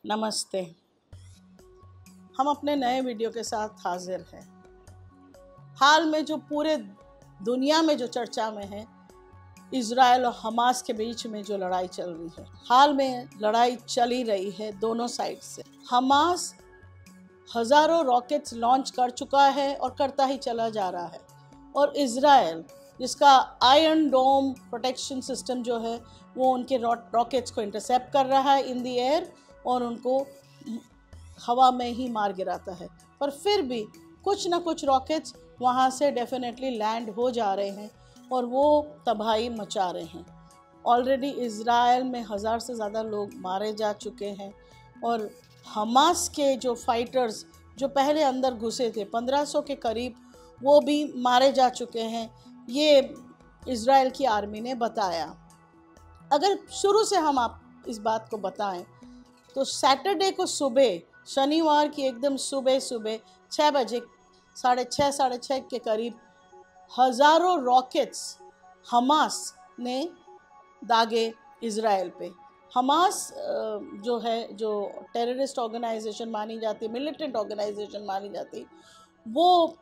नमस्ते। हम अपने नए वीडियो के साथ हाजिर हैं। हाल में जो पूरे दुनिया में जो चर्चा में है, इज़राइल और हमास के बीच में जो लड़ाई चल रही है। हाल में लड़ाई चली रही है दोनों साइड से। हमास हज़ारों रॉकेट्स लॉन्च कर चुका है और करता ही चला जा रहा है, और इज़राइल जिसका आयरन डोम प्रोटेक्शन सिस्टम जो है वो उनके रॉकेट्स को इंटरसेप्ट कर रहा है इन द एयर और उनको हवा में ही मार गिराता है। पर फिर भी कुछ ना कुछ रॉकेट्स वहाँ से डेफिनेटली लैंड हो जा रहे हैं और वो तबाही मचा रहे हैं। ऑलरेडी इज़राइल में 1000 से ज़्यादा लोग मारे जा चुके हैं, और हमास के जो फाइटर्स जो पहले अंदर घुसे थे 1500 के करीब, वो भी मारे जा चुके हैं, ये इज़राइल की आर्मी ने बताया। अगर शुरू से हम आप इस बात को बताएं तो सैटरडे को सुबह, शनिवार की एकदम सुबह 6 बजे, 6:30 के करीब हज़ारों रॉकेट्स हमास ने दागे इज़राइल पे। हमास जो है, जो टेररिस्ट ऑर्गेनाइजेशन मानी जाती है, मिलिटेंट ऑर्गेनाइजेशन मानी जाती है, वो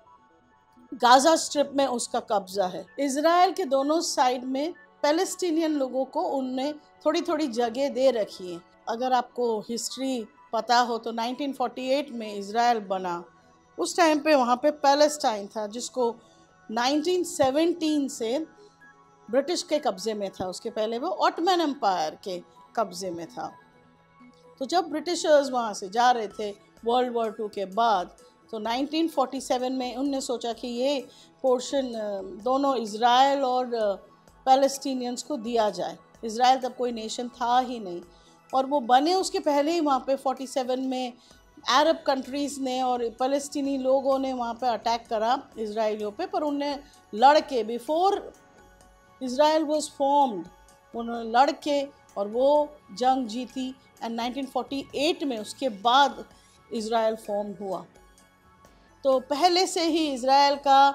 गाज़ा स्ट्रिप में उसका कब्ज़ा है। इज़राइल के दोनों साइड में पैलेस्टीनियन लोगों को उनने थोड़ी थोड़ी जगह दे रखी है। अगर आपको हिस्ट्री पता हो तो 1948 में इज़राइल बना, उस टाइम पे वहाँ पे पैलेस्टाइन था, जिसको 1917 से ब्रिटिश के कब्ज़े में था। उसके पहले वो ऑटमन एम्पायर के कब्ज़े में था। तो जब ब्रिटिशर्स वहाँ से जा रहे थे वर्ल्ड वॉर 2 के बाद, तो 1947 में उनने सोचा कि ये पोर्शन दोनों इज़राइल और पैलेस्टीनियंस को दिया जाए। इज़राइल तब कोई नेशन था ही नहीं, और वो बने उसके पहले ही वहाँ पे 47 में अरब कंट्रीज़ ने और फ़लस्तीनी लोगों ने वहाँ पे अटैक करा इजराइलियों पे, पर उन्हें लड़ के, बिफोर इज़राइल वाज फॉर्म्ड, उन्होंने लड़ के और वो जंग जीती। एंड 1948 में उसके बाद इज़राइल फॉर्म हुआ। तो पहले से ही इज़राइल का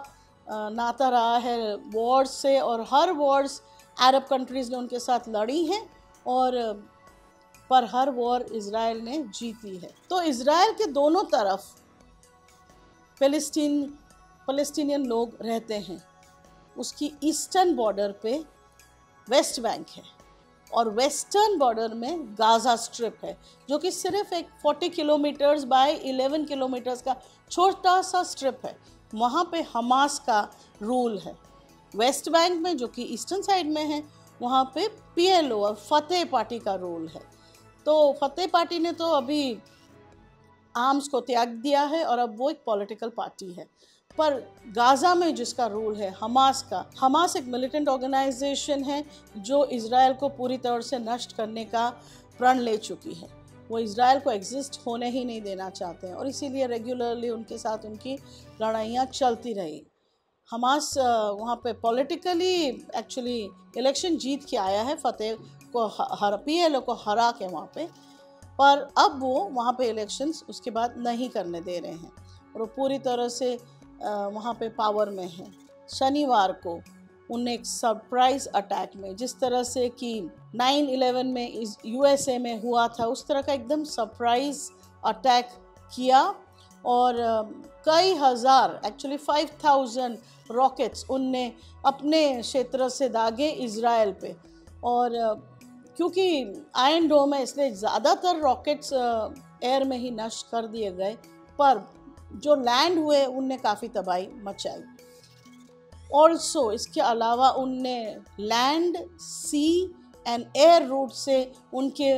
नाता रहा है वॉर्स से, और हर वॉर्स अरब कंट्रीज़ ने उनके साथ लड़ी हैं, और पर हर वॉर इज़राइल ने जीती है। तो इज़राइल के दोनों तरफ फ़लस्तीनियन लोग रहते हैं। उसकी ईस्टर्न बॉर्डर पे वेस्ट बैंक है, और वेस्टर्न बॉर्डर में गाज़ा स्ट्रिप है, जो कि सिर्फ एक 40 किलोमीटर्स बाय 11 किलोमीटर्स का छोटा सा स्ट्रिप है। वहाँ पे हमास का रूल है। वेस्ट बैंक में, जो कि ईस्टर्न साइड में है, वहाँ पे PLO और फतेह पार्टी का रूल है। तो फतेह पार्टी ने तो अभी आर्म्स को त्याग दिया है और अब वो एक पॉलिटिकल पार्टी है। पर गाज़ा में जिसका रूल है हमास का, हमास एक मिलिटेंट ऑर्गेनाइजेशन है जो इज़राइल को पूरी तरह से नष्ट करने का प्रण ले चुकी है। वो इज़राइल को एग्जिस्ट होने ही नहीं देना चाहते हैं, और इसीलिए रेगुलरली उनके साथ उनकी लड़ाइयाँ चलती रही। हमास वहाँ पे पॉलिटिकली एक्चुअली इलेक्शन जीत के आया है, फतेह को PLO को हरा के वहाँ पे, पर अब वो वहाँ पे इलेक्शंस उसके बाद नहीं करने दे रहे हैं, और वो पूरी तरह से वहाँ पे पावर में है। शनिवार को उन्हें एक सरप्राइज़ अटैक में, जिस तरह से कि 9/11 में USA में हुआ था, उस तरह का एकदम सरप्राइज़ अटैक किया, और कई हज़ार, एक्चुअली 5000 रॉकेट्स उनने अपने क्षेत्र से दागे इज़राइल पे। और क्योंकि आयरन डोम है, इसलिए ज़्यादातर रॉकेट्स एयर में ही नष्ट कर दिए गए, पर जो लैंड हुए उनने काफ़ी तबाही मचाई। ऑल्सो इसके अलावा उनने land, sea and air route से उनके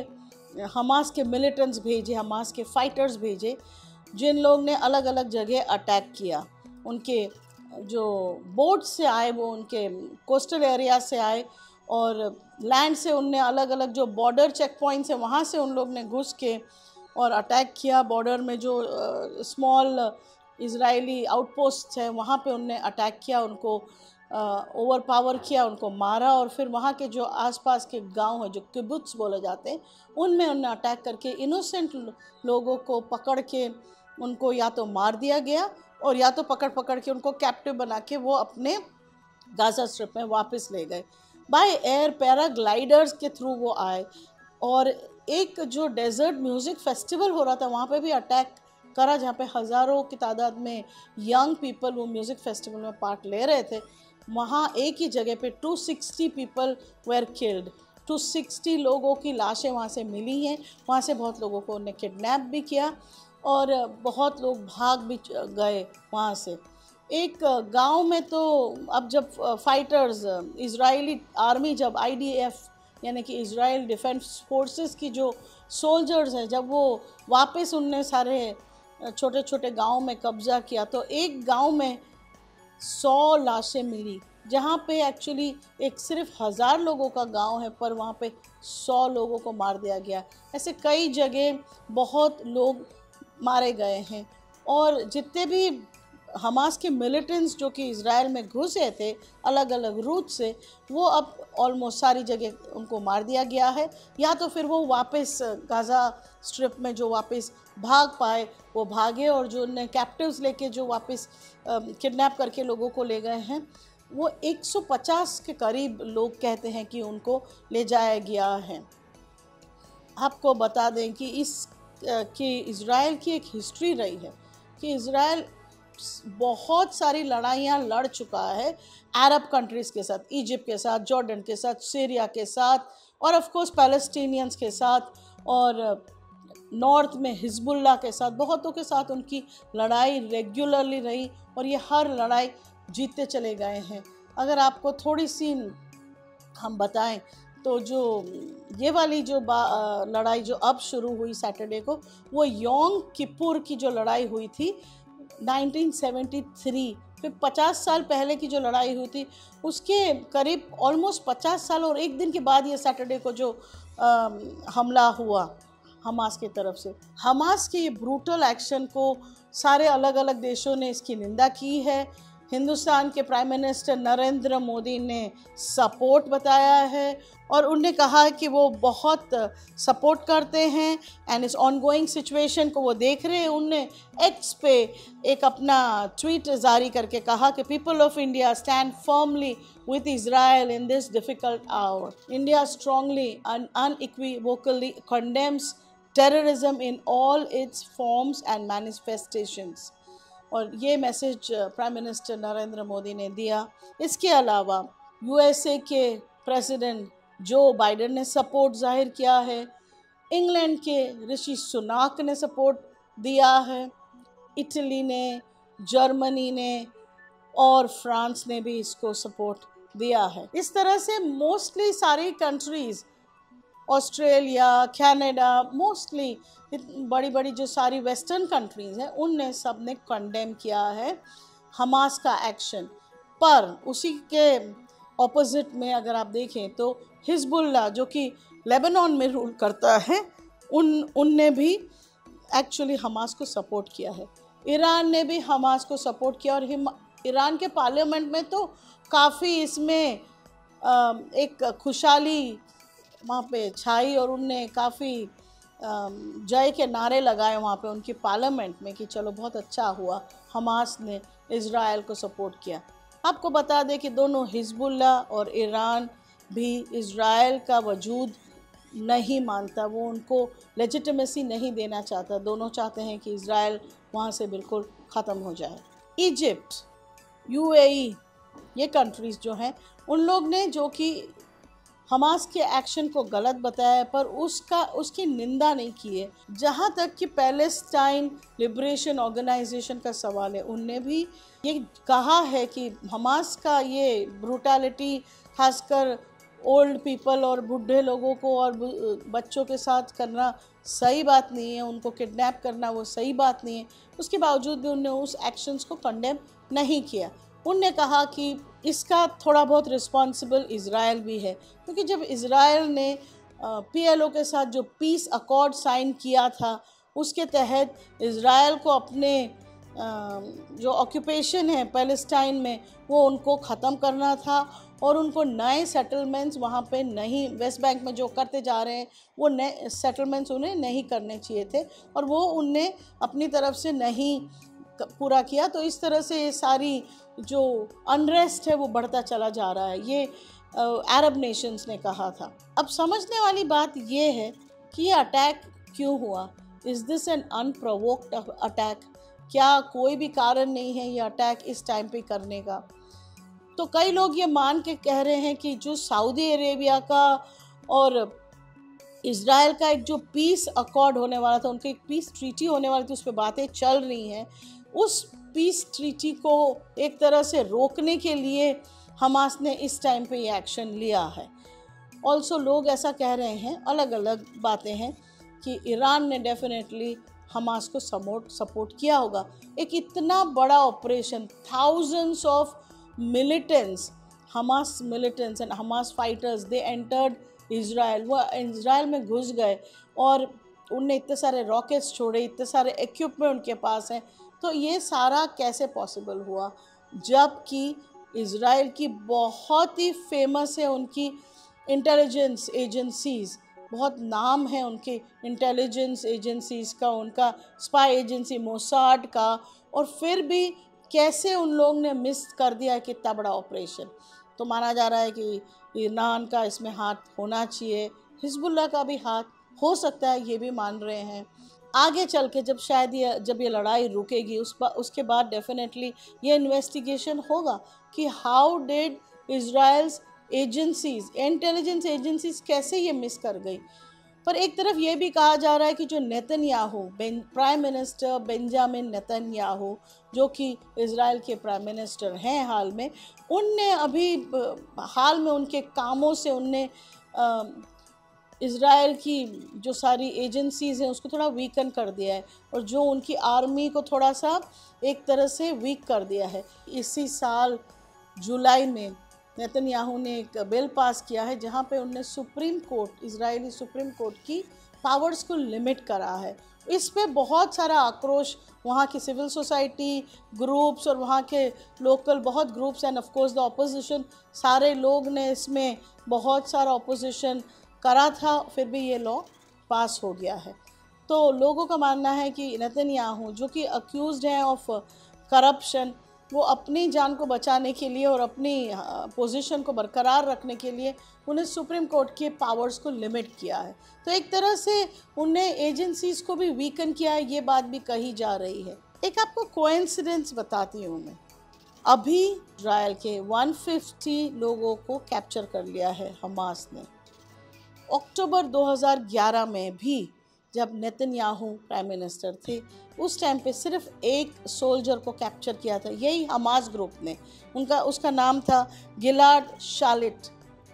हमास के मिलिटेंट्स भेजे, हमास के फाइटर्स भेजे, जिन लोग ने अलग अलग जगह अटैक किया। उनके जो बोट से आए वो उनके कोस्टल एरिया से आए, और लैंड से उनने अलग अलग जो बॉर्डर चेक पॉइंट्स हैं वहाँ से उन लोग ने घुस के और अटैक किया। बॉर्डर में जो स्मॉल इजरायली आउटपोस्ट है वहाँ पे उनने अटैक किया, उनको ओवर पावर किया, उनको मारा, और फिर वहाँ के जो आसपास के गांव हैं जो किबुत्स बोले जाते हैं, उनमें उन्हें अटैक करके इनोसेंट लोगों को पकड़ के उनको या तो मार दिया गया, और या तो पकड़ के उनको कैप्टिव बना के वो अपने गाज़ा स्ट्रिप में वापस ले गए। बाय एयर पैराग्लाइडर्स के थ्रू वो आए, और एक जो डेजर्ट म्यूज़िक फेस्टिवल हो रहा था वहाँ पे भी अटैक करा, जहाँ पे हज़ारों की तादाद में यंग पीपल वो म्यूज़िक फेस्टिवल में पार्ट ले रहे थे। वहाँ एक ही जगह पे 260 पीपल वेर किल्ड। 260 लोगों की लाशें वहाँ से मिली हैं। वहाँ से बहुत लोगों को उन्हें किडनैप भी किया और बहुत लोग भाग भी गए वहाँ से। एक गांव में तो अब जब फाइटर्स इजरायली आर्मी, जब IDF यानी कि इजराइल डिफेंस फोर्सेस की जो सोल्जर्स हैं, जब वो वापस उनने सारे छोटे छोटे गांव में कब्ज़ा किया तो एक गांव में 100 लाशें मिली, जहाँ पे एक्चुअली एक सिर्फ 1000 लोगों का गांव है पर वहाँ पे 100 लोगों को मार दिया गया। ऐसे कई जगह बहुत लोग मारे गए हैं। और जितने भी हमास के मिलिटेंट्स जो कि इज़राइल में घुसे थे अलग अलग रूट से, वो अब ऑलमोस्ट सारी जगह उनको मार दिया गया है, या तो फिर वो वापस गाज़ा स्ट्रिप में जो वापस भाग पाए वो भागे, और जो उन्हें कैप्टिव्स लेके जो वापस किडनैप करके लोगों को ले गए हैं वो 150 के करीब लोग कहते हैं कि उनको ले जाया गया है। आपको बता दें कि इज़राइल की एक हिस्ट्री रही है कि इज़राइल बहुत सारी लड़ाइयाँ लड़ चुका है अरब कंट्रीज़ के साथ, इजिप्ट के साथ, जॉर्डन के साथ, सीरिया के साथ, और ऑफ कोर्स पैलेस्टीनियंस के साथ, और नॉर्थ में हिजबुल्लाह के साथ। बहुतों के साथ उनकी लड़ाई रेगुलरली रही और ये हर लड़ाई जीतते चले गए हैं। अगर आपको थोड़ी सी हम बताएं तो जो ये वाली जो लड़ाई जो अब शुरू हुई सैटरडे को, वो योम किपुर की जो लड़ाई हुई थी 1973, फिर 50 साल पहले की जो लड़ाई हुई थी उसके करीब ऑलमोस्ट 50 साल और एक दिन के बाद ये सैटरडे को जो हमला हुआ हमास की तरफ से। हमास के ये ब्रूटल एक्शन को सारे अलग अलग देशों ने इसकी निंदा की है। हिंदुस्तान के प्राइम मिनिस्टर नरेंद्र मोदी ने सपोर्ट बताया है और उन्होंने कहा है कि वो बहुत सपोर्ट करते हैं एंड इस ऑनगोइंग सिचुएशन को वो देख रहे हैं। उनने एक्स पे एक अपना ट्वीट जारी करके कहा कि people of India stand firmly with Israel in this difficult hour. India strongly and unequivocally condemns terrorism in all its forms and manifestations. और ये message prime minister Narendra Modi ने दिया। इसके अलावा USA के प्रेसिडेंट जो बाइडेन ने सपोर्ट जाहिर किया है, इंग्लैंड के ऋषि सुनाक ने सपोर्ट दिया है, इटली ने, जर्मनी ने और फ्रांस ने भी इसको सपोर्ट दिया है। इस तरह से मोस्टली सारी कंट्रीज़, ऑस्ट्रेलिया, कनाडा, मोस्टली बड़ी बड़ी जो सारी वेस्टर्न कंट्रीज़ हैं उनने सब ने कंडेम किया है हमास का एक्शन। पर उसी के ऑपोजिट में अगर आप देखें तो हिजबुल्लाह जो कि लेबनान में रूल करता है उनने भी एक्चुअली हमास को सपोर्ट किया है। ईरान ने भी हमास को सपोर्ट किया और ईरान के पार्लियामेंट में तो काफ़ी इसमें एक खुशहाली वहाँ पे छाई और उनने काफ़ी जय के नारे लगाए वहाँ पे उनकी पार्लियामेंट में कि चलो बहुत अच्छा हुआ हमास ने इज़राइल को सपोर्ट किया। आपको बता दें कि दोनों हिजबुल्लाह और ईरान भी इज़राइल का वजूद नहीं मानता, वो उनको लेजिटिमेसी नहीं देना चाहता। दोनों चाहते हैं कि इज़राइल वहाँ से बिल्कुल ख़त्म हो जाए। इजिप्ट, UAE, ये कंट्रीज़ जो हैं उन लोग ने जो कि हमास के एक्शन को गलत बताया पर उसकी निंदा नहीं की है। जहाँ तक कि पैलेस्टाइन लिबरेशन ऑर्गेनाइजेशन का सवाल है, उनने भी ये कहा है कि हमास का ये ब्रूटैलिटी खासकर ओल्ड पीपल और बूढ़े लोगों को और बच्चों के साथ करना सही बात नहीं है, उनको किडनैप करना वो सही बात नहीं है। उसके बावजूद भी उन्होंने उस एक्शंस को कंडेम नहीं किया। उनने कहा कि इसका थोड़ा बहुत रिस्पॉन्सिबल इज़राइल भी है, क्योंकि जब इज़राइल ने PLO के साथ जो पीस अकॉर्ड साइन किया था उसके तहत इज़राइल को अपने जो ऑक्यूपेशन है पैलेस्टाइन में वो उनको ख़त्म करना था और उनको नए सेटलमेंट्स वहाँ पे नहीं, वेस्ट बैंक में जो करते जा रहे हैं वो नए सेटलमेंट्स उन्हें नहीं करने चाहिए थे और वो उनने अपनी तरफ से नहीं पूरा किया। तो इस तरह से ये सारी जो अनरेस्ट है वो बढ़ता चला जा रहा है, ये अरब नेशंस ने कहा था। अब समझने वाली बात ये है कि ये अटैक क्यों हुआ। Is this an unprovoked attack? क्या कोई भी कारण नहीं है ये अटैक इस टाइम पे करने का? तो कई लोग ये मान के कह रहे हैं कि जो सऊदी अरेबिया का और इज़राइल का एक जो पीस अकॉर्ड होने वाला था, उनकी एक पीस ट्रीटी होने वाली थी, उस पर बातें चल रही हैं, उस पीस ट्रीटी को एक तरह से रोकने के लिए हमास ने इस टाइम पे ये एक्शन लिया है। ऑल्सो लोग ऐसा कह रहे हैं, अलग अलग बातें हैं, कि ईरान ने डेफिनेटली हमास को सपोर्ट किया होगा। एक इतना बड़ा operation, thousands of militants, Hamas militants and Hamas fighters, they entered Israel, वो इज़राइल में घुस गए और उनने इतने सारे रॉकेट्स छोड़े, इतने सारे इक्विपमेंट उनके पास हैं। तो ये सारा कैसे पॉसिबल हुआ, जबकि इज़राइल की बहुत ही फेमस है उनकी इंटेलिजेंस एजेंसीज़, बहुत नाम है उनके इंटेलिजेंस एजेंसीज़ का, उनका स्पाई एजेंसी मोसाड का, और फिर भी कैसे उन लोग ने मिस कर दिया कितना बड़ा ऑपरेशन। तो माना जा रहा है कि ईरान का इसमें हाथ होना चाहिए, हिजबुल्लाह का भी हाथ हो सकता है, ये भी मान रहे हैं। आगे चल के जब शायद ये लड़ाई रुकेगी, उसके बाद डेफिनेटली ये इन्वेस्टिगेशन होगा कि how did Israel's agencies, intelligence agencies कैसे ये मिस कर गई। पर एक तरफ ये भी कहा जा रहा है कि जो Netanyahu, prime minister Benjamin Netanyahu, जो कि इज़राइल के प्राइम मिनिस्टर हैं हाल में, उनने अभी हाल में उनके कामों से उनने इज़राइल की जो सारी एजेंसीज़ हैं उसको थोड़ा वीकन कर दिया है, और जो उनकी आर्मी को थोड़ा सा एक तरह से वीक कर दिया है। इसी साल जुलाई में नेतन्याहू ने एक बिल पास किया है जहां पे उनने supreme court, Israeli supreme court की पावर्स को लिमिट करा है। इस पे बहुत सारा आक्रोश वहाँ की सिविल सोसाइटी ग्रुप्स और वहाँ के लोकल बहुत groups end of course the opposition, सारे लोग ने इसमें बहुत सारा ऑपोजिशन करा था, फिर भी ये लॉ पास हो गया है। तो लोगों का मानना है कि नेतन्याहू, जो कि अक्यूज्ड हैं ऑफ करप्शन, वो अपनी जान को बचाने के लिए और अपनी पोजीशन को बरकरार रखने के लिए उन्हें सुप्रीम कोर्ट के पावर्स को लिमिट किया है। तो एक तरह से उन्हें एजेंसीज़ को भी वीकन किया है, ये बात भी कही जा रही है। एक आपको कोइंसिडेंस बताती हूँ मैं। अभी इज़राइल के 150 लोगों को कैप्चर कर लिया है हमास ने। अक्टूबर 2011 में भी जब नेतन्याहू प्राइम मिनिस्टर थे, उस टाइम पे सिर्फ एक सोल्जर को कैप्चर किया था, यही हमास ग्रुप ने। उसका नाम था गिलाड शालिट,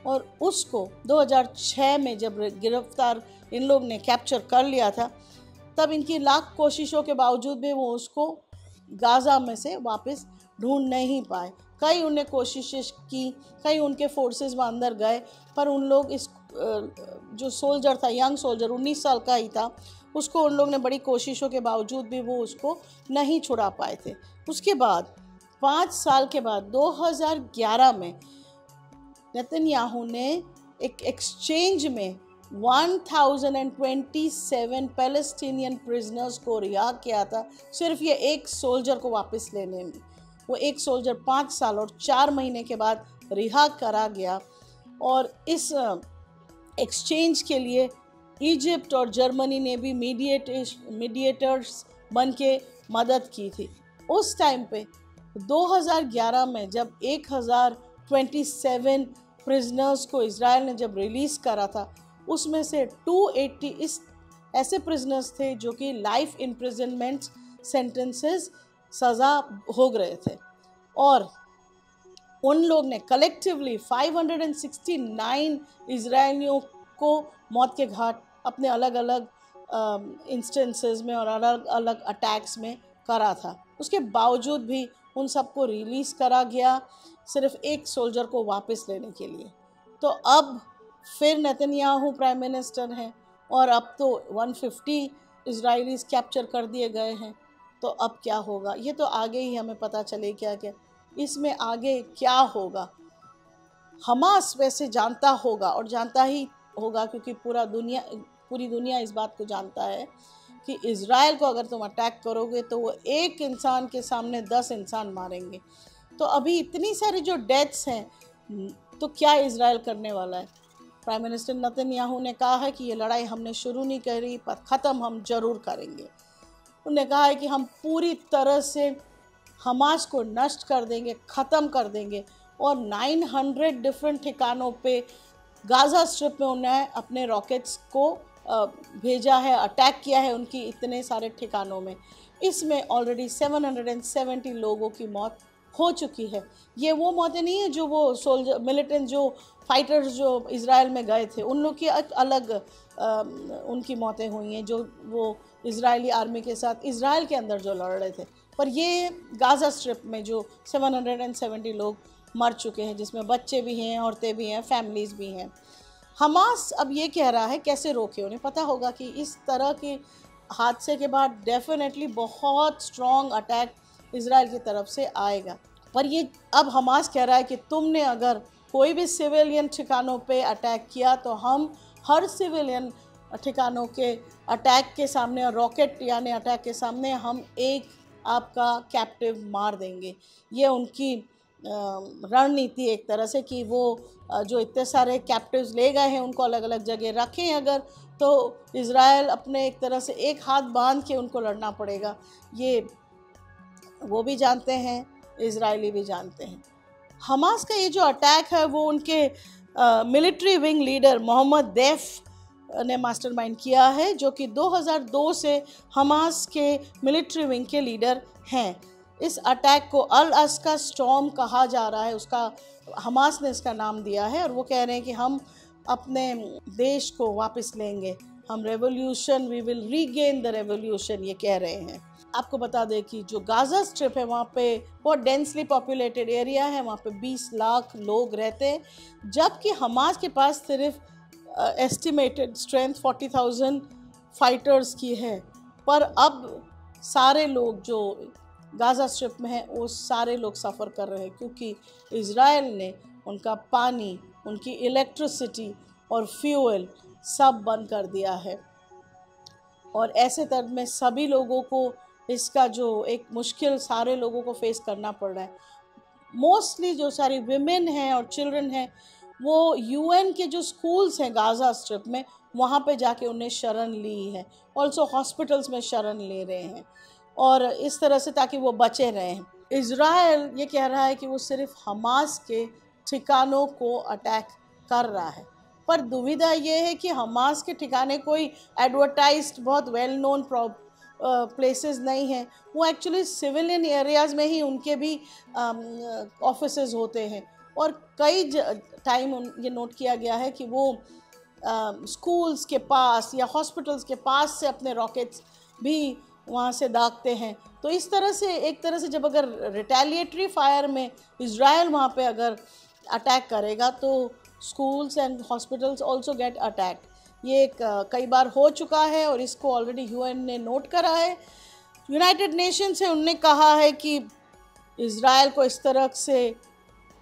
और उसको 2006 में जब गिरफ्तार इन लोग ने कैप्चर कर लिया था, तब इनकी लाख कोशिशों के बावजूद भी वो उसको गाज़ा में से वापस ढूंढ नहीं पाए। कई उन्हें कोशिशें की, कई उनके फोर्सेस में अंदर गए, पर उन लोग इस जो सोल्जर था, यंग सोल्जर 19 साल का ही था, उसको उन लोग ने बड़ी कोशिशों के बावजूद भी वो उसको नहीं छुड़ा पाए थे। उसके बाद 5 साल के बाद 2011 में नेतन्याहू ने एक एक्सचेंज में 1027 पैलेस्टीनियन प्रिजनर्स को रिहा किया था, सिर्फ ये एक सोल्जर को वापस लेने में। वो एक सोल्जर 5 साल और 4 महीने के बाद रिहा करा गया, और इस एक्सचेंज के लिए इजिप्ट और जर्मनी ने भी मीडिएटर्स बन के मदद की थी। उस टाइम पे 2011 में जब 1027 प्रिजनर्स को इज़राइल ने जब रिलीज़ करा था, उसमें से 280 इस ऐसे प्रिजनर्स थे जो कि लाइफ इम्प्रिजनमेंट सेंटेंसेस सज़ा भोग रहे थे, और उन लोग ने कलेक्टिवली 569 इजरायलियों को मौत के घाट अपने अलग अलग इंस्टेंसेस में और अलग अलग अटैक्स में करा था। उसके बावजूद भी उन सबको रिलीज़ करा गया, सिर्फ एक सोल्जर को वापस लेने के लिए। तो अब फिर नेतन्याहू प्राइम मिनिस्टर हैं, और अब तो 150 इजरायलीज़ कैप्चर कर दिए गए हैं। तो अब क्या होगा, ये तो आगे ही हमें पता चले क्या क्या इसमें आगे क्या होगा। हमास वैसे जानता होगा, और जानता ही होगा क्योंकि पूरी दुनिया इस बात को जानता है कि इज़राइल को अगर तुम अटैक करोगे तो वो एक इंसान के सामने 10 इंसान मारेंगे। तो अभी इतनी सारी जो डेथ्स हैं, तो क्या इज़राइल करने वाला है? प्राइम मिनिस्टर नेतन्याहू ने कहा है कि ये लड़ाई हमने शुरू नहीं करी पर ख़त्म हम ज़रूर करेंगे। उन्होंने कहा है कि हम पूरी तरह से हमास को नष्ट कर देंगे, ख़त्म कर देंगे। और 900 डिफरेंट ठिकानों पे गाज़ा स्ट्रिप में उन्हें अपने रॉकेट्स को भेजा है, अटैक किया है उनकी इतने सारे ठिकानों में। इसमें ऑलरेडी 770 लोगों की मौत हो चुकी है। ये वो मौतें नहीं है जो वो सोल्जर मिलिटेंट जो फाइटर्स जो इज़राइल में गए थे उन लोग की एक अलग उनकी मौतें हुई हैं, जो वो इज़राइली आर्मी के साथ इज़राइल के अंदर जो लड़ रहे थे। पर ये गाज़ा स्ट्रिप में जो 770 लोग मर चुके हैं, जिसमें बच्चे भी हैं, औरतें भी हैं, फैमिलीज़ भी हैं। हमास अब ये कह रहा है कैसे रोके। उन्हें पता होगा कि इस तरह के हादसे के बाद डेफिनेटली बहुत स्ट्रॉन्ग अटैक इज़राइल की तरफ से आएगा। पर ये अब हमास कह रहा है कि तुमने अगर कोई भी सिविलियन ठिकानों पे अटैक किया तो हम हर सिविलियन ठिकानों के अटैक के सामने और रॉकेट यानी अटैक के सामने हम एक आपका कैप्टिव मार देंगे। ये उनकी रणनीति एक तरह से कि वो जो इतने सारे कैप्टिव्स ले गए हैं उनको अलग अलग जगह रखें अगर, तो इज़राइल अपने एक तरह से एक हाथ बांध के उनको लड़ना पड़ेगा। ये वो भी जानते हैं, इज़राइली भी जानते हैं। हमास का ये जो अटैक है वो उनके मिलिट्री विंग लीडर मोहम्मद दैफ ने मास्टरमाइंड किया है, जो कि 2002 से हमास के मिलिट्री विंग के लीडर हैं। इस अटैक को अल अस्का स्टॉर्म कहा जा रहा है, उसका हमास ने इसका नाम दिया है। और वो कह रहे हैं कि हम अपने देश को वापस लेंगे, हम revolution, we will regain the revolution, ये कह रहे हैं। आपको बता दें कि जो गाज़ा स्ट्रिप है वहाँ पे बहुत डेंसली पॉपुलेटेड एरिया है, वहाँ पे 20 लाख लोग रहते हैं, जबकि हमास के पास सिर्फ एस्टिमेटेड स्ट्रेंथ 40,000 फाइटर्स की है। पर अब सारे लोग जो गाज़ा स्ट्रिप में हैं वो सारे लोग सफ़र कर रहे हैं, क्योंकि इज़राइल ने उनका पानी, उनकी इलेक्ट्रिसिटी और फ्यूल सब बंद कर दिया है। और ऐसे तब में सभी लोगों को इसका जो एक मुश्किल सारे लोगों को फेस करना पड़ रहा है। मोस्टली जो सारी विमेन हैं और चिल्ड्रन हैं वो यूएन के जो स्कूल्स हैं गाज़ा स्ट्रिप में वहाँ पे जाके उन्हें शरण ली है, ऑल्सो हॉस्पिटल्स में शरण ले रहे हैं, और इस तरह से ताकि वो बचे रहें। इज़राइल ये कह रहा है कि वो सिर्फ हमास के ठिकानों को अटैक कर रहा है, पर दुविधा ये है कि हमास के ठिकाने कोई एडवर्टाइज्ड बहुत वेल नोन प्लेसेस नहीं हैं। वो एक्चुअली सिविलियन एरियाज़ में ही उनके भी ऑफिसेज होते हैं। और कई टाइम ये नोट किया गया है कि वो स्कूल्स के पास या हॉस्पिटल्स के पास से अपने रॉकेट्स भी वहाँ से दागते हैं। तो इस तरह से एक तरह से जब अगर रिटेलिएटरी फायर में इज़राइल वहाँ पे अगर अटैक करेगा तो schools and hospitals also get attack. ये कई बार हो चुका है और इसको ऑलरेडी यूएन ने नोट करा है। यूनाइटेड नेशन से उन्होंने कहा है कि इज़राइल को इस तरह से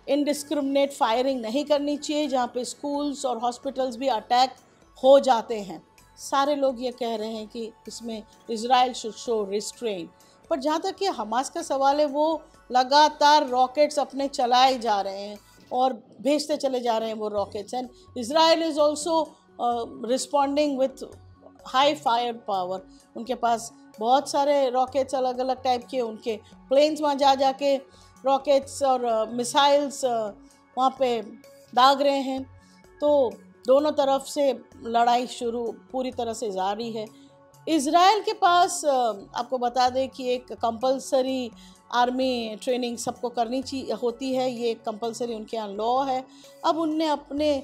इनडिस्क्रिमिनेट फायरिंग नहीं करनी चाहिए जहाँ पे स्कूल्स और हॉस्पिटल्स भी अटैक हो जाते हैं। सारे लोग ये कह रहे हैं कि इसमें इज़राइल शुड शो रिस्ट्रेन। पर जहाँ तक कि हमास का सवाल है, वो लगातार रॉकेट्स अपने चलाए जा रहे हैं और भेजते चले जा रहे हैं वो rockets, and Israel is also responding with high fire power. उनके पास बहुत सारे रॉकेट्स अलग अलग टाइप के, उनके प्लेन्स वहाँ जा जाके रॉकेट्स और मिसाइल्स वहाँ पे दाग रहे हैं। तो दोनों तरफ से लड़ाई शुरू पूरी तरह से जारी है। इज़राइल के पास आपको बता दें कि एक कंपलसरी आर्मी ट्रेनिंग सबको करनी चाहिए होती है, ये कंपलसरी उनके यहाँ लॉ है। अब उनने अपने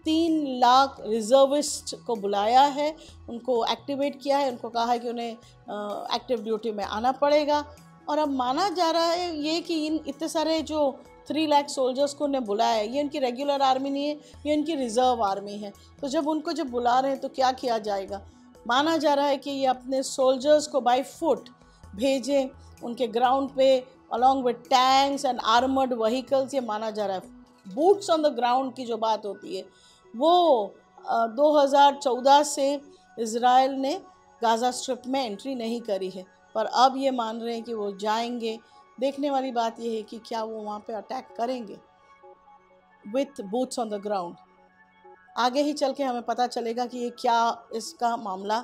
3 लाख रिजर्विस्ट को बुलाया है, उनको एक्टिवेट किया है, उनको कहा है कि उन्हें एक्टिव ड्यूटी में आना पड़ेगा। और अब माना जा रहा है ये कि इतने सारे जो 3 लाख सोल्जर्स को उन्हें बुलाया है, ये उनकी रेगुलर आर्मी नहीं है, ये उनकी रिज़र्व आर्मी है। तो जब बुला रहे हैं तो क्या किया जाएगा। माना जा रहा है कि ये अपने सोल्जर्स को बाय फुट भेजें उनके ग्राउंड पे along with tanks and armoured vehicles. ये माना जा रहा है। बूट्स ऑन द ग्राउंड की जो बात होती है वो 2014 से इज़राइल ने गाज़ा स्ट्रिप में एंट्री नहीं करी है, पर अब ये मान रहे हैं कि वो जाएंगे। देखने वाली बात यह है कि क्या वो वहाँ पे अटैक करेंगे with boots on the ground. आगे ही चल के हमें पता चलेगा कि ये क्या इसका मामला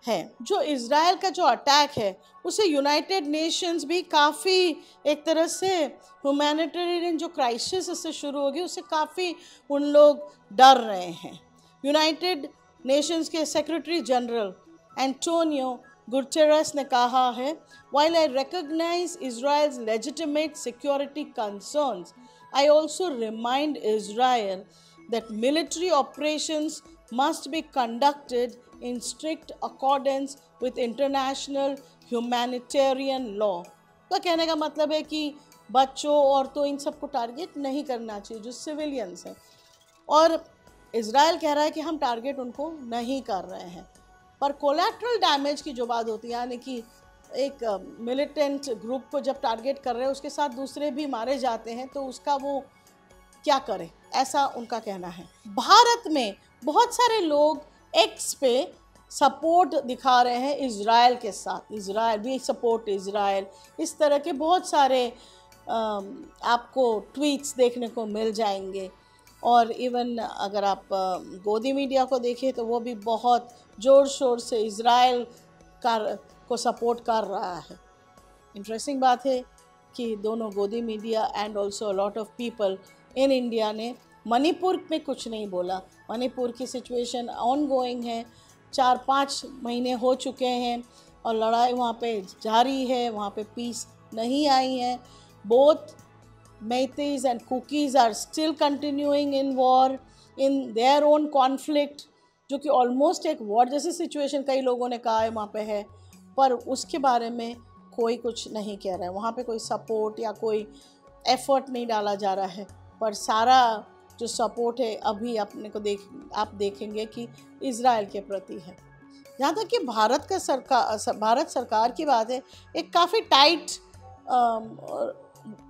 है। जो इज़राइल का जो अटैक है उसे यूनाइटेड नेशंस भी काफ़ी एक तरह से ह्यूमैनिटेरियन जो क्राइसिस इससे शुरू होगी उससे काफ़ी उन लोग डर रहे हैं। यूनाइटेड नेशंस के सेक्रेटरी जनरल एंटोनियो गुटेरेस ने कहा है, while I recognise Israel's legitimate security concerns, I also remind Israel that military operations must be conducted in strict accordance with international humanitarian law। तो कहने का मतलब है कि बच्चों औरतों इन सबको टारगेट नहीं करना चाहिए जो सिविलियंस हैं, और इज़राइल कह रहा है कि हम टारगेट उनको नहीं कर रहे हैं। पर कोलैटरल डैमेज की जो बात होती है, यानी कि एक मिलिटेंट ग्रुप को जब टारगेट कर रहे हैं उसके साथ दूसरे भी मारे जाते हैं, तो उसका वो क्या करे, ऐसा उनका कहना है। भारत में बहुत सारे लोग एक्स पे सपोर्ट दिखा रहे हैं इज़राइल के साथ, इज़राइल भी सपोर्ट इज़राइल, इस तरह के बहुत सारे आपको ट्वीट्स देखने को मिल जाएंगे। और इवन अगर आप गोदी मीडिया को देखें तो वो भी बहुत ज़ोर शोर से इज़राइल को सपोर्ट कर रहा है। इंटरेस्टिंग बात है कि दोनों गोदी media and also lot of people in India ने मणिपुर में कुछ नहीं बोला। मणिपुर की सिचुएशन ऑन गोइंग है, 4-5 महीने हो चुके हैं और लड़ाई वहाँ पे जारी है, वहाँ पे पीस नहीं आई है। Both Meiteis and Kukis are still continuing in war, in their own conflict, जो कि ऑलमोस्ट एक वॉर जैसी सिचुएशन कई लोगों ने कहा है वहाँ पे है, पर उसके बारे में कोई कुछ नहीं कह रहा है। वहाँ पे कोई सपोर्ट या कोई एफर्ट नहीं डाला जा रहा है, पर सारा जो सपोर्ट है अभी अपने को आप देखेंगे कि इज़राइल के प्रति है। जहाँ तक कि भारत सरकार की बात है, एक काफ़ी टाइट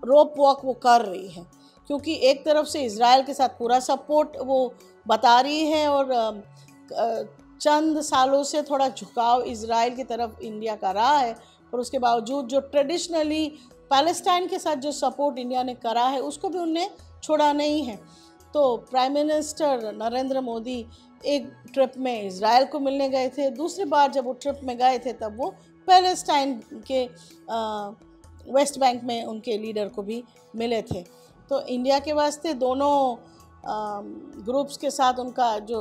रोप वॉक वो कर रही है, क्योंकि एक तरफ से इज़राइल के साथ पूरा सपोर्ट वो बता रही है और चंद सालों से थोड़ा झुकाव इज़राइल की तरफ इंडिया का रहा है, और उसके बावजूद जो ट्रेडिशनली पैलेस्टाइन के साथ जो सपोर्ट इंडिया ने करा है उसको भी उनने छोड़ा नहीं है। तो प्राइम मिनिस्टर नरेंद्र मोदी एक ट्रिप में इज़राइल को मिलने गए थे, दूसरी बार जब वो ट्रिप में गए थे तब वो पैलेस्टाइन के वेस्ट बैंक में उनके लीडर को भी मिले थे। तो इंडिया के वास्ते दोनों ग्रुप्स के साथ उनका जो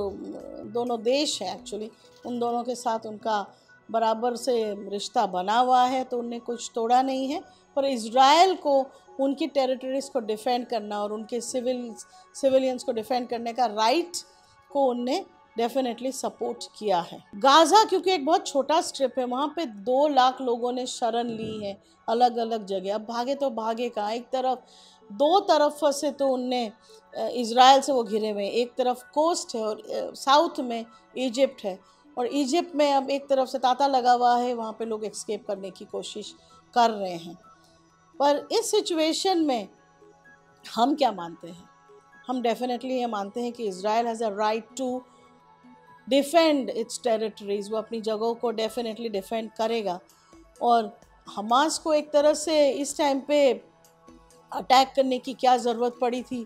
दोनों देश है एक्चुअली, उन दोनों के साथ उनका बराबर से रिश्ता बना हुआ है, तो उनने कुछ तोड़ा नहीं है। पर इज़राइल को उनकी टेरिटरीज़ को डिफेंड करना और उनके सिविलियंस को डिफेंड करने का राइट को उनने डेफिनेटली सपोर्ट किया है। गाज़ा क्योंकि एक बहुत छोटा स्ट्रिप है, वहाँ पे 2 लाख लोगों ने शरण ली है अलग अलग जगह। अब भागे तो भागे कहाँ, एक तरफ 2 तरफ से तो उनने इज़राइल से वो घिरे हुए हैं, एक तरफ कोस्ट है और साउथ में इजिप्ट है, और इजिप्ट में अब एक तरफ से तांता लगा हुआ है, वहाँ पे लोग एस्केप करने की कोशिश कर रहे हैं। पर इस सिचुएशन में हम क्या मानते हैं? हम डेफिनेटली ये मानते हैं कि Israel has a right to defend its territories, वो अपनी जगहों को डेफिनेटली डिफेंड करेगा। और हमास को एक तरह से इस टाइम पे अटैक करने की क्या ज़रूरत पड़ी थी,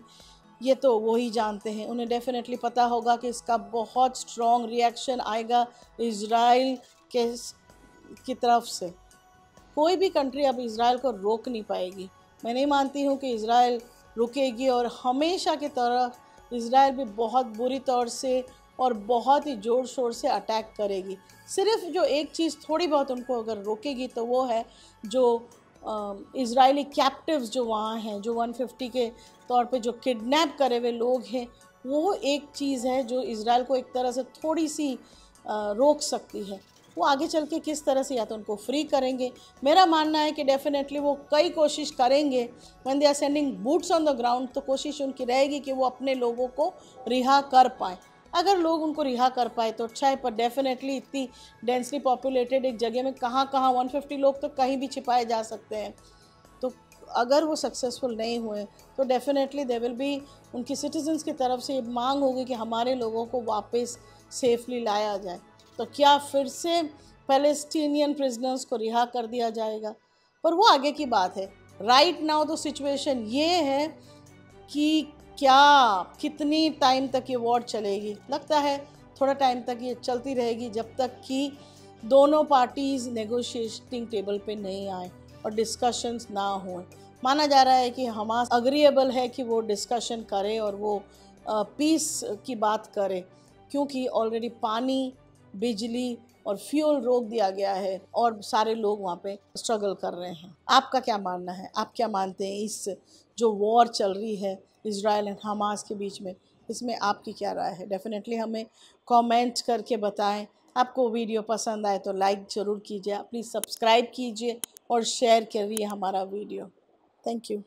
ये तो वो ही जानते हैं। उन्हें डेफिनेटली पता होगा कि इसका बहुत स्ट्रॉन्ग रिएक्शन आएगा इज़राइल की तरफ से। कोई भी कंट्री अब इज़राइल को रोक नहीं पाएगी। मैं नहीं मानती हूँ कि इज़राइल रुकेगी, और हमेशा की तरह इज़राइल भी बहुत बुरी तौर से और बहुत ही ज़ोर शोर से अटैक करेगी। सिर्फ जो एक चीज़ थोड़ी बहुत उनको अगर रोकेगी तो वो है जो इज़राइली कैप्टिव्स जो वहाँ हैं, जो 150 के तौर पे जो किडनैप करे हुए लोग हैं, वो एक चीज़ है जो इज़राइल को एक तरह से थोड़ी सी रोक सकती है। वो आगे चल के किस तरह से, या तो उनको फ्री करेंगे। मेरा मानना है कि डेफिनेटली वो कई कोशिश करेंगे, when they are sending boots on the ground, तो कोशिश उनकी रहेगी कि वो अपने लोगों को रिहा कर पाएँ। अगर लोग उनको रिहा कर पाए तो अच्छा है, पर डेफिनेटली इतनी डेंसली पॉपुलेटेड एक जगह में कहाँ 150 लोग तो कहीं भी छिपाए जा सकते हैं। तो अगर वो सक्सेसफुल नहीं हुए तो डेफिनेटली दे विल बी, उनकी सिटीजन्स की तरफ से ये मांग होगी कि हमारे लोगों को वापस सेफली लाया जाए। तो क्या फिर से पैलेस्टीनियन प्रिजनर्स को रिहा कर दिया जाएगा? पर वो आगे की बात है। राइट नाउ तो सिचुएशन ये है कि क्या कितनी टाइम तक ये वॉर चलेगी? लगता है थोड़ा टाइम तक ये चलती रहेगी, जब तक कि दोनों पार्टीज़ नेगोशिएटिंग टेबल पे नहीं आए और डिस्कशंस ना हों। माना जा रहा है कि हमास अग्रीएबल है कि वो डिस्कशन करे और वो पीस की बात करे, क्योंकि ऑलरेडी पानी, बिजली और फ्यूल रोक दिया गया है और सारे लोग वहाँ पे स्ट्रगल कर रहे हैं। आपका क्या मानना है? आप क्या मानते हैं इस जो वॉर चल रही है इज़राइल एंड हमास के बीच में, इसमें आपकी क्या राय है? डेफिनेटली हमें कमेंट करके बताएं। आपको वीडियो पसंद आए तो लाइक ज़रूर कीजिए, प्लीज़ सब्सक्राइब कीजिए और शेयर करिए हमारा वीडियो। Thank you.